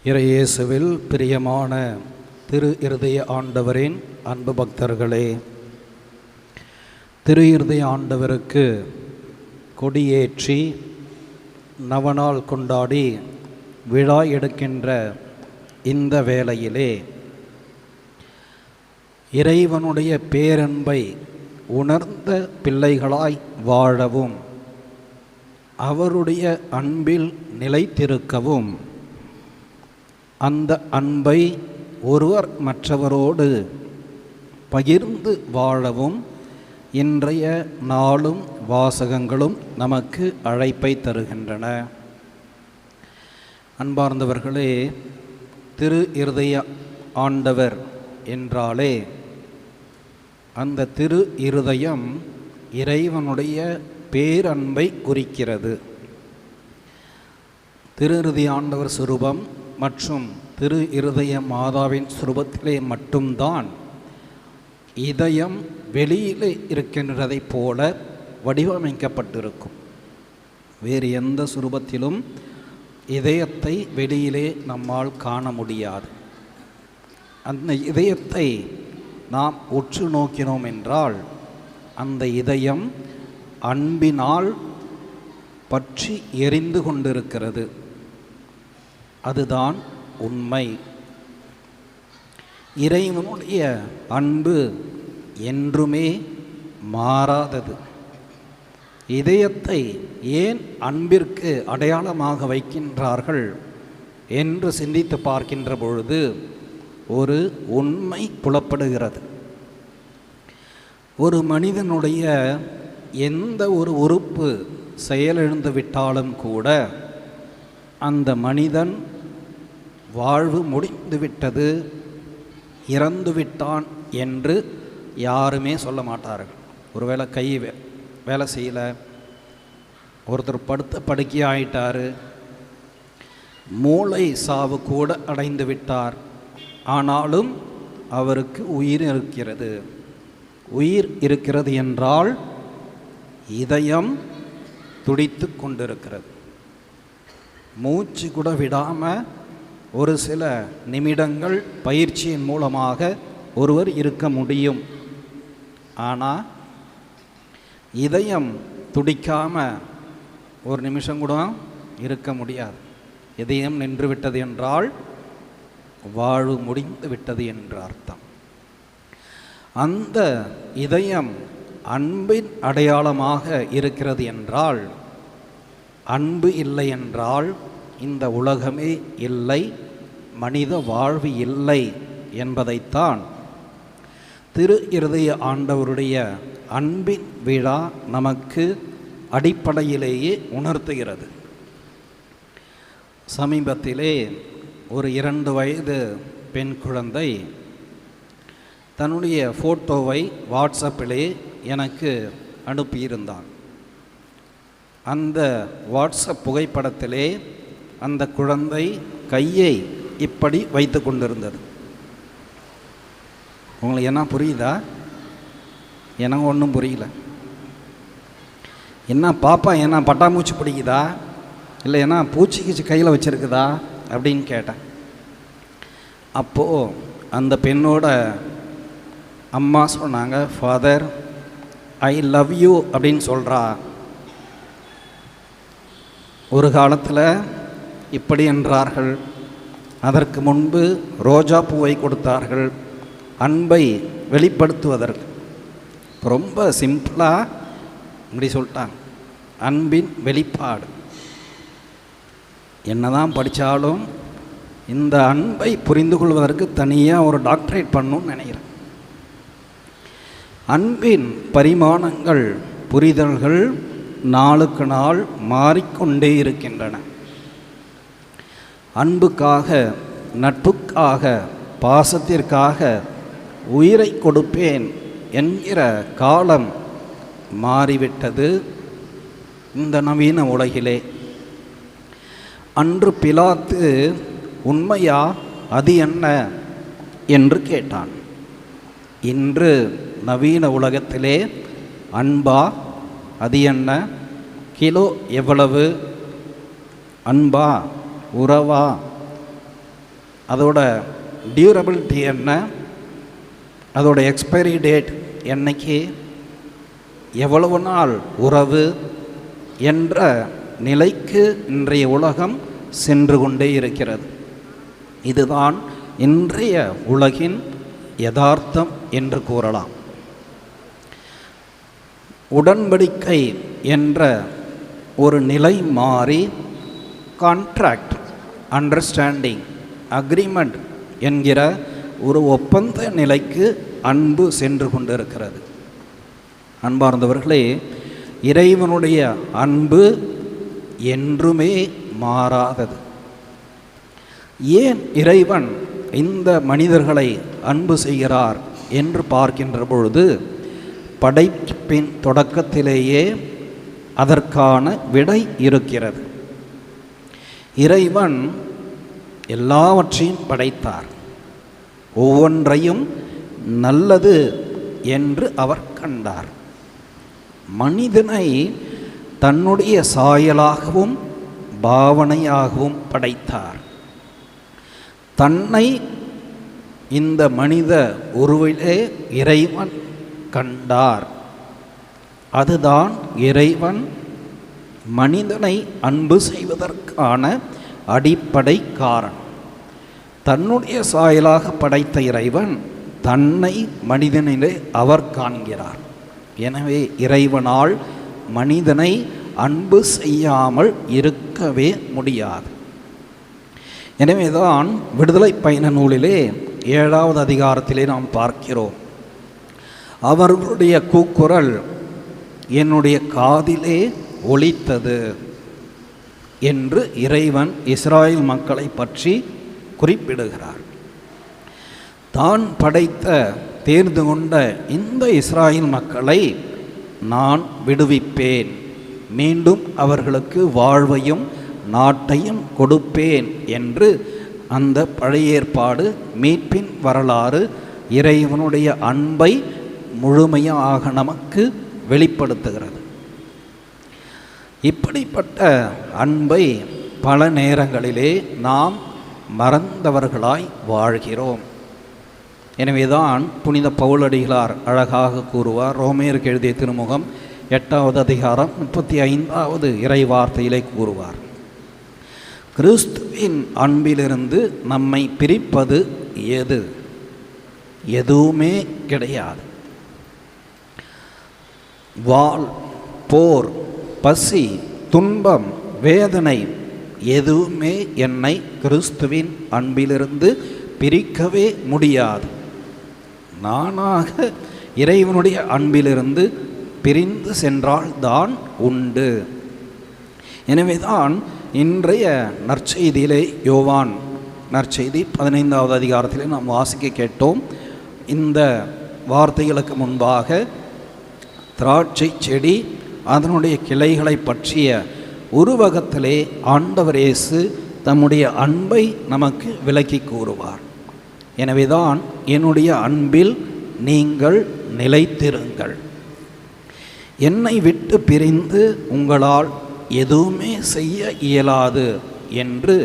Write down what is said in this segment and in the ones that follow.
இறையேசுவில் பிரியமான திரு இருதய ஆண்டவரின் அன்பு பக்தர்களே, திரு இருதய ஆண்டவருக்கு கொடியேற்றி நவநாள் கொண்டாடி விழா எடுக்கின்ற இந்த வேளையிலே இறைவனுடைய பேரன்பை உணர்ந்த பிள்ளைகளாய் வாழவும் அவருடைய அன்பில் நிலைத்திருக்கவும் அந்த அன்பை ஒருவர் மற்றவரோடு பகிர்ந்து வாழவும் இன்றைய நாளும் வாசகங்களும் நமக்கு அழைப்பை தருகின்றன. அன்பார்ந்தவர்களே, திரு இருதய ஆண்டவர் என்றாலே அந்த திரு இருதயம் இறைவனுடைய பேரன்பை குறிக்கிறது. திரு இருதய ஆண்டவர் சுரூபம் மற்றும் திரு இருதய மாதாவின் சுரூபத்திலே மட்டும்தான் இதயம் வெளியிலே இருக்கின்றதைப் போல வடிவமைக்கப்பட்டிருக்கும். வேறு எந்த சுரூபத்திலும் இதயத்தை வெளியிலே நம்மால் காண முடியாது. அந்த இதயத்தை நாம் உற்று நோக்கினோம் என்றால் அந்த இதயம் அன்பினால் பற்றி எரிந்து கொண்டிருக்கிறது. அதுதான் உண்மை. இறைவனுடைய அன்பு என்றுமே மாறாதது. இதயத்தை ஏன் அன்பிற்கு அடையாளமாக வைக்கின்றார்கள் என்று சிந்தித்து பார்க்கின்ற பொழுது ஒரு உண்மை புலப்படுகிறது. ஒரு மனிதனுடைய எந்த ஒரு உறுப்பு செயலிழந்து விட்டாலும் கூட அந்த மனிதன் வாழ்வு முடிந்துவிட்டது, இறந்துவிட்டான் என்று யாருமே சொல்ல மாட்டார்கள். ஒருவேளை கை வேலை செய்யலை, ஒருத்தர் படுத்த படுக்கையாயிட்டார், மூளை சாவு கூட அடைந்து விட்டார், ஆனாலும் அவருக்கு உயிர் இருக்கிறது. உயிர் இருக்கிறது என்றால் இதயம் துடித்து கொண்டிருக்கிறது. மூச்சு கூட விடாமல் ஒரு சில நிமிடங்கள் பயிற்சியின் மூலமாக ஒருவர் இருக்க முடியும். ஆனால் இதயம் துடிக்காமல் ஒரு நிமிஷம் கூட இருக்க முடியாது. இதயம் நின்று விட்டது என்றால் வாழ்வு முடிந்து விட்டது என்று அர்த்தம். அந்த இதயம் அன்பின் அடையாளமாக இருக்கிறது என்றால், அன்பு இல்லை என்றால் இந்த உலகமே இல்லை, மனித வாழ்வு இல்லை என்பதைத்தான் திரு இருதய ஆண்டவருடைய அன்பின் விழா நமக்கு அடிப்படையிலேயே உணர்த்துகிறது. சமீபத்திலே ஒரு 2 வயது பெண் குழந்தை தன்னுடைய ஃபோட்டோவை வாட்ஸ்அப்பிலே எனக்கு அனுப்பியிருந்தாள். அந்த வாட்ஸ்அப் புகைப்படத்திலே அந்த குழந்தை கையை இப்படி வைத்து கொண்டிருந்தது. உங்களுக்கு என்ன புரியுதா? எனக்கு ஒன்றும் புரியல. என்ன பாப்பா, என்ன பட்டாம்பூச்சி பிடிக்குதா, இல்லை என்ன பூச்சி கையில் வச்சுருக்குதா அப்படின்னு கேட்டேன். அப்போது அந்த பெண்ணோட அம்மா சொன்னாங்க, ஃபாதர் ஐ லவ் யூ அப்படின்னு சொல்கிறா. ஒரு காலத்தில் இப்படி என்றார்கள், அதற்கு முன்பு ரோஜா பூவை கொடுத்தார்கள் அன்பை வெளிப்படுத்துவதற்கு. ரொம்ப சிம்பிளாக இப்படி சொல்லிட்டாங்க, அன்பின் வெளிப்பாடு. என்னதான் படித்தாலும் இந்த அன்பை புரிந்து கொள்வதற்கு தனியாக ஒரு டாக்டரேட் பண்ணணும்னு நினைக்கிறேன். அன்பின் பரிமாணங்கள், புரிதல்கள் நாளுக்கு நாள் மாறிக்கொண்டே இருக்கின்றன. அன்புக்காக, நட்புக்காக, பாசத்திற்காக உயிரை கொடுப்பேன் என்கிற காலம் மாறிவிட்டது இந்த நவீன உலகிலே. அன்று பிலாத்து உண்மையா அது என்ன என்று கேட்டான். இன்று நவீன உலகத்திலே அன்பா அது என்ன, கிலோ எவ்வளவு, அன்பா உறவா அதோட டியூரபிலிட்டி என்ன, அதோட எக்ஸ்பைரி டேட் என்னைக்கு, எவ்வளவு நாள் உறவு என்ற நிலைக்கு இன்றைய உலகம் சென்று கொண்டே இருக்கிறது. இதுதான் இன்றைய உலகின் யதார்த்தம் என்று கூறலாம். உடன்படிக்கை என்ற ஒரு நிலை மாறி கான்ட்ராக்ட், அண்டர்ஸ்டாண்டிங், அக்ரிமெண்ட் என்கிற ஒரு ஒப்பந்த நிலைக்கு அன்பு சென்று கொண்டிருக்கிறது. அன்பார்ந்தவர்களே, இறைவனுடைய அன்பு என்றுமே மாறாதது. ஏன் இறைவன் இந்த மனிதர்களை அன்பு செய்கிறார் என்று பார்க்கின்ற பொழுது, படைப்பின் தொடக்கத்திலேயே அதற்கான விடை இருக்கிறது. இறைவன் எல்லாவற்றையும் படைத்தார். ஒவ்வொன்றையும் நல்லது என்று அவர் கண்டார். மனிதனை தன்னுடைய சாயலாகவும் பாவனையாகவும் படைத்தார். தன்னை இந்த மனித உருவிலே இறைவன் கண்டார். அதுதான் இறைவன் மனிதனை அன்பு செய்வதற்கான அடிப்படை காரணம். தன்னுடைய சாயலாக படைத்த இறைவன் தன்னை மனிதனிலே அவர் காண்கிறார். எனவே இறைவனால் மனிதனை அன்பு செய்யாமல் இருக்கவே முடியாது. எனவேதான் விடுதலை பயண நூலிலே 7வது அதிகாரத்திலே நாம் பார்க்கிறோம், அவர்களுடைய கூக்குரல் என்னுடைய காதிலே ஒலித்தது என்று இறைவன் இஸ்ராயேல் மக்களை பற்றி குறிப்பிடுகிறார். தான் படைத்த தேர்ந்து கொண்ட இந்த இஸ்ராயேல் மக்களை நான் விடுவிப்பேன், மீண்டும் அவர்களுக்கு வாழ்வையும் நாட்டையும் கொடுப்பேன் என்று அந்த பழைய ஏற்பாடு மீட்பின் வரலாறு இறைவனுடைய அன்பை முழுமையாக நமக்கு வெளிப்படுத்துகிறது. இப்படிப்பட்ட அன்பை பல நேரங்களிலே நாம் மறந்தவர்களாய் வாழ்கிறோம். எனவேதான் புனித பவுலடிகளார் அழகாக கூறுவார். ரோமேயருக்கு எழுதிய திருமுகம் 8வது அதிகாரம் 35வது இறை வார்த்தையிலே கூறுவார், கிறிஸ்துவின் அன்பிலிருந்து நம்மை பிரிப்பது எது? எதுவுமே கிடையாது. வாள், போர், பசி, துன்பம், வேதனை எதுவுமே என்னை கிறிஸ்துவின் அன்பிலிருந்து பிரிக்கவே முடியாது. நானாக இறைவனுடைய அன்பிலிருந்து பிரிந்து சென்றால்தான் உண்டு. எனவேதான் இன்றைய நற்செய்தியிலே, யோவான் நற்செய்தி 15வது அதிகாரத்திலே நாம் வாசிக்க கேட்டோம். இந்த வார்த்தைகளுக்கு முன்பாக திராட்சை செடி அதனுடைய கிளைகளை பற்றிய உருவகத்திலே ஆண்டவர் இயேசு தம்முடைய அன்பை நமக்கு விளக்கி கூறுவார். எனவேதான் என்னுடைய அன்பில் நீங்கள் நிலைத்திருங்கள், என்னை விட்டு பிரிந்து உங்களால் எதுவுமே செய்ய இயலாது என்று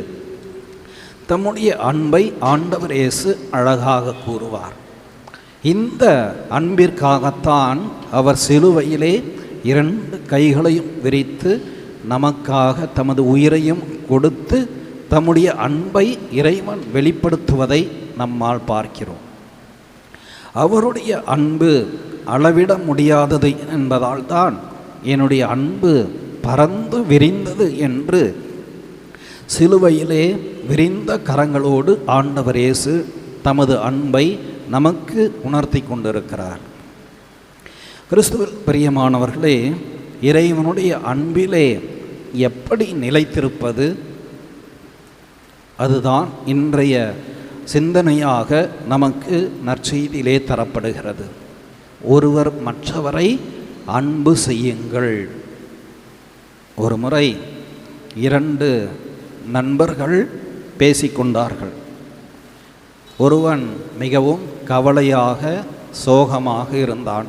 தம்முடைய அன்பை ஆண்டவர் இயேசு அழகாக கூறுவார். இந்த அன்பிற்காகத்தான் அவர் சிலுவையிலே 2 கைகளையும் விரித்து நமக்காக தமது உயிரையும் கொடுத்து தம்முடைய அன்பை இறைவன் வெளிப்படுத்துவதை நம்மால் பார்க்கிறோம். அவருடைய அன்பு அளவிட முடியாதது என்பதால் தான் என்னுடைய அன்பு பறந்து விரிந்தது என்று சிலுவையிலே விரிந்த கரங்களோடு ஆண்டவர் இயேசு தமது அன்பை நமக்கு உணர்த்தி கொண்டிருக்கிறார். கிறிஸ்துவில் பிரியமானவர்களே, இறைவனுடைய அன்பிலே எப்படி நிலைத்திருப்பது? அதுதான் இன்றைய சிந்தனையாக நமக்கு நற்செய்தியிலே தரப்படுகிறது. ஒருவர் மற்றவரை அன்பு செய்யுங்கள். ஒரு முறை 2 நண்பர்கள் பேசிக்கொண்டார்கள். ஒருவன் மிகவும் கவலையாக சோகமாக இருந்தான்.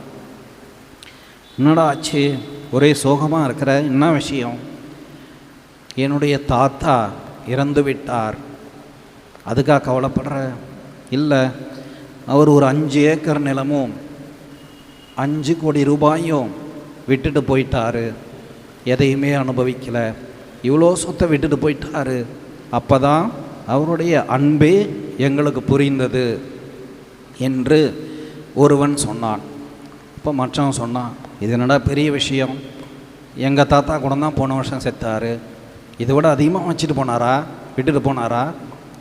என்னடா ஆச்சு, ஒரே சோகமாக இருக்கிற, என்ன விஷயம்? என்னுடைய தாத்தா இறந்து விட்டார், அதுக்காக கவலைப்படுற? இல்லை, அவர் ஒரு 5 ஏக்கர் நிலமும் 5 கோடி ரூபாயும் விட்டுட்டு போயிட்டாரு, எதையுமே அனுபவிக்கலை, இவ்வளோ சொத்தை விட்டுட்டு போயிட்டாரு. அப்போ தான் அவருடைய அன்பே எங்களுக்கு புரிந்தது என்று ஒருவன் சொன்னான். இப்போ மற்றவன் சொன்னான், இது என்னடா பெரிய விஷயம், எங்கள் தாத்தா கூட தான் போன வருஷம் செத்தார், இதை விட அதிகமாக வச்சுட்டு போனாரா, விட்டுட்டு போனாரா?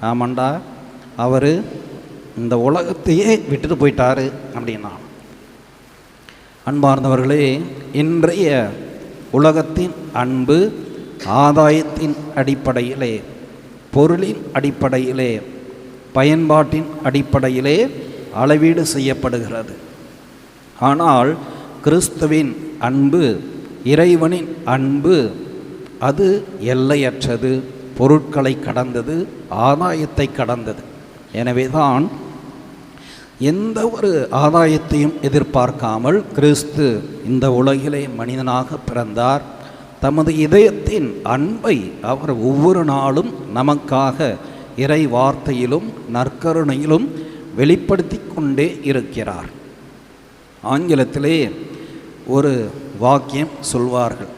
ஆமாண்டா, அவர் இந்த உலகத்தையே விட்டுட்டு போயிட்டாரு அப்படின்னா. அன்பார்ந்தவர்களே, இன்றைய உலகத்தின் அன்பு ஆதாயத்தின் அடிப்படையிலே, பொருளின் அடிப்படையிலே, பயன்பாட்டின் அடிப்படையிலே அளவீடு செய்யப்படுகிறது. ஆனால் கிறிஸ்துவின் அன்பு, இறைவனின் அன்பு, அது எல்லையற்றது, பொருட்களை கடந்தது, ஆதாயத்தை கடந்தது. எனவே தான் எந்த ஒரு ஆதாயத்தையும் எதிர்பார்க்காமல் கிறிஸ்து இந்த உலகிலே மனிதனாக பிறந்தார். தமது இதயத்தின் அன்பை அவர் ஒவ்வொரு நாளும் நமக்காக இறை வார்த்தையிலும் நற்கருணையிலும் வெளிப்படுத்தி கொண்டே இருக்கிறார். ஆங்கிலத்திலே ஒரு வாக்கியம் சொல்வார்கள்,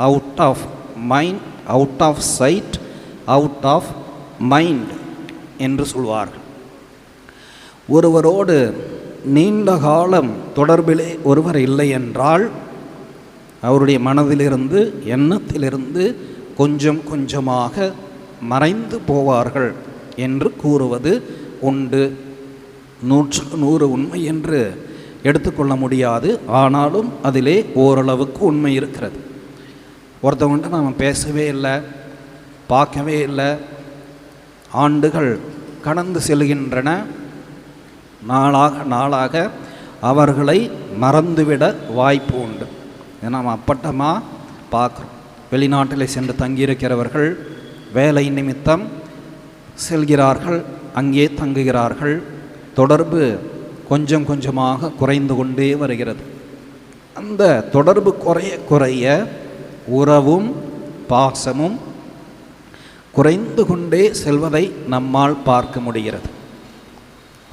out of mind, out of sight, out of mind என்று சொல்வார்கள். ஒருவரோடு நீண்ட காலம் தொடர்பிலே ஒருவர் இல்லை என்றால் அவருடைய மனதிலிருந்து, எண்ணத்திலிருந்து கொஞ்சம் கொஞ்சமாக மறைந்து போவார்கள் என்று கூறுவது உண்டு. 100% உண்மை என்று எடுத்துக்கொள்ள முடியாது, ஆனாலும் அதிலே ஓரளவுக்கு உண்மை இருக்கிறது. ஒருத்தவங்கள்ட்ட நாம் பேசவே இல்லை, பார்க்கவே இல்லை, ஆண்டுகள் கடந்து செல்கின்றன, நாளாக அவர்களை மறந்துவிட வாய்ப்பு உண்டு. ஏன்னா நாம் அப்பட்டமாக பார்க்குறோம். வெளிநாட்டில் சென்று தங்கியிருக்கிறவர்கள் வேலை நிமித்தம் செல்கிறார்கள், அங்கே தங்குகிறார்கள், தொடர்பு கொஞ்சம் கொஞ்சமாக குறைந்து கொண்டே வருகிறது. அந்த தொடர்பு குறைய குறைய உறவும் பாசமும் குறைந்து கொண்டே செல்வதை நம்மால் பார்க்க முடிகிறது.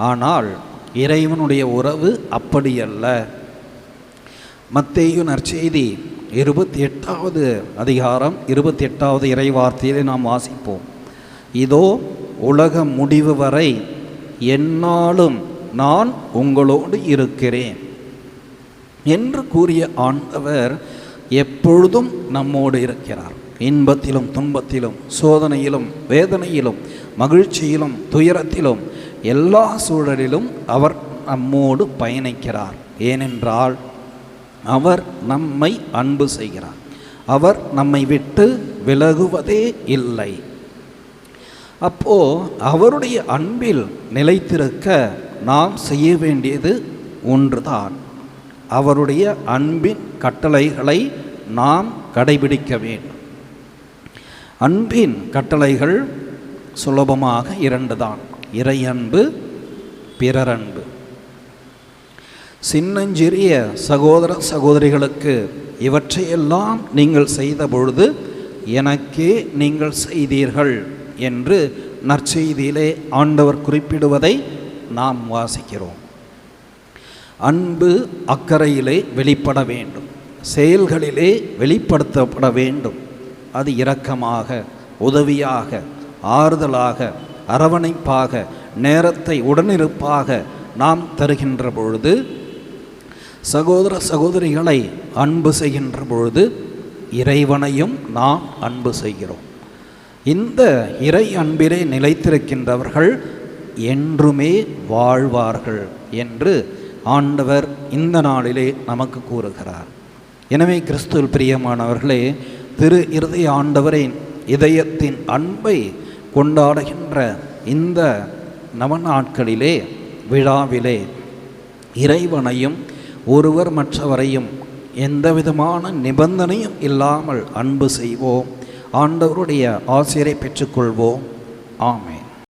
ஆனால் இறைவனுடைய உறவு அப்படியல்ல. மத்தேயு நற்செய்தி 28வது அதிகாரம் 28வது இறைவார்த்தையிலே நாம் வாசிப்போம். இதோ உலக முடிவு வரை எந்நாளும் நான் உங்களோடு இருக்கிறேன் என்று கூறிய ஆண்டவர் எப்பொழுதும் நம்மோடு இருக்கிறார். இன்பத்திலும் துன்பத்திலும், சோதனையிலும் வேதனையிலும், மகிழ்ச்சியிலும் துயரத்திலும், எல்லா சூழலிலும் அவர் நம்மோடு பயணிக்கிறார். ஏனென்றால் அவர் நம்மை அன்பு செய்கிறார். அவர் நம்மை விட்டு விலகுவதே இல்லை. அப்போ அவருடைய அன்பில் நிலைத்திருக்க நாம் செய்ய வேண்டியது ஒன்றுதான். அவருடைய அன்பின் கட்டளைகளை நாம் கடைபிடிக்க வேண்டும். அன்பின் கட்டளைகள் சுலபமாக 2 தான், இறை அன்பு, பிறரன்பு. சின்னஞ்சிறிய சகோதர சகோதரிகளுக்கு இவற்றையெல்லாம் நீங்கள் செய்த பொழுது எனக்கே நீங்கள் செய்தீர்கள் என்று நற்செய்தியிலே ஆண்டவர் குறிப்பிடுவதை நாம் வாசிக்கிறோம். அன்பு அக்கறையிலே வெளிப்பட வேண்டும், செயல்களிலே வெளிப்படுத்தப்பட வேண்டும். அது இரக்கமாக, உதவியாக, ஆறுதலாக, அரவணைப்பாக, நேரத்தை உடனிருப்பாக நாம் தருகின்ற பொழுது, சகோதர சகோதரிகளை அன்பு செய்கின்ற பொழுது இறைவனையும் நாம் அன்பு செய்கிறோம். இந்த இறை அன்பிலே நிலைத்திருக்கின்றவர்கள் என்றுமே வாழ்வார்கள் என்று ஆண்டவர் இந்த நாளிலே நமக்கு கூறுகிறார். எனவே கிறிஸ்துவில் பிரியமானவர்களே, திரு இருதய ஆண்டவரின் இதயத்தின் அன்பை கொண்டாடுகின்ற இந்த நவநாட்களிலே, விழாவிலே இறைவனையும் ஒருவர் மற்றவரையும் எந்தவிதமான நிபந்தனையும் இல்லாமல் அன்பு செய்வோம். ஆண்டவருடைய ஆசிரை பெற்றுக்கொள்வோம். ஆமென்.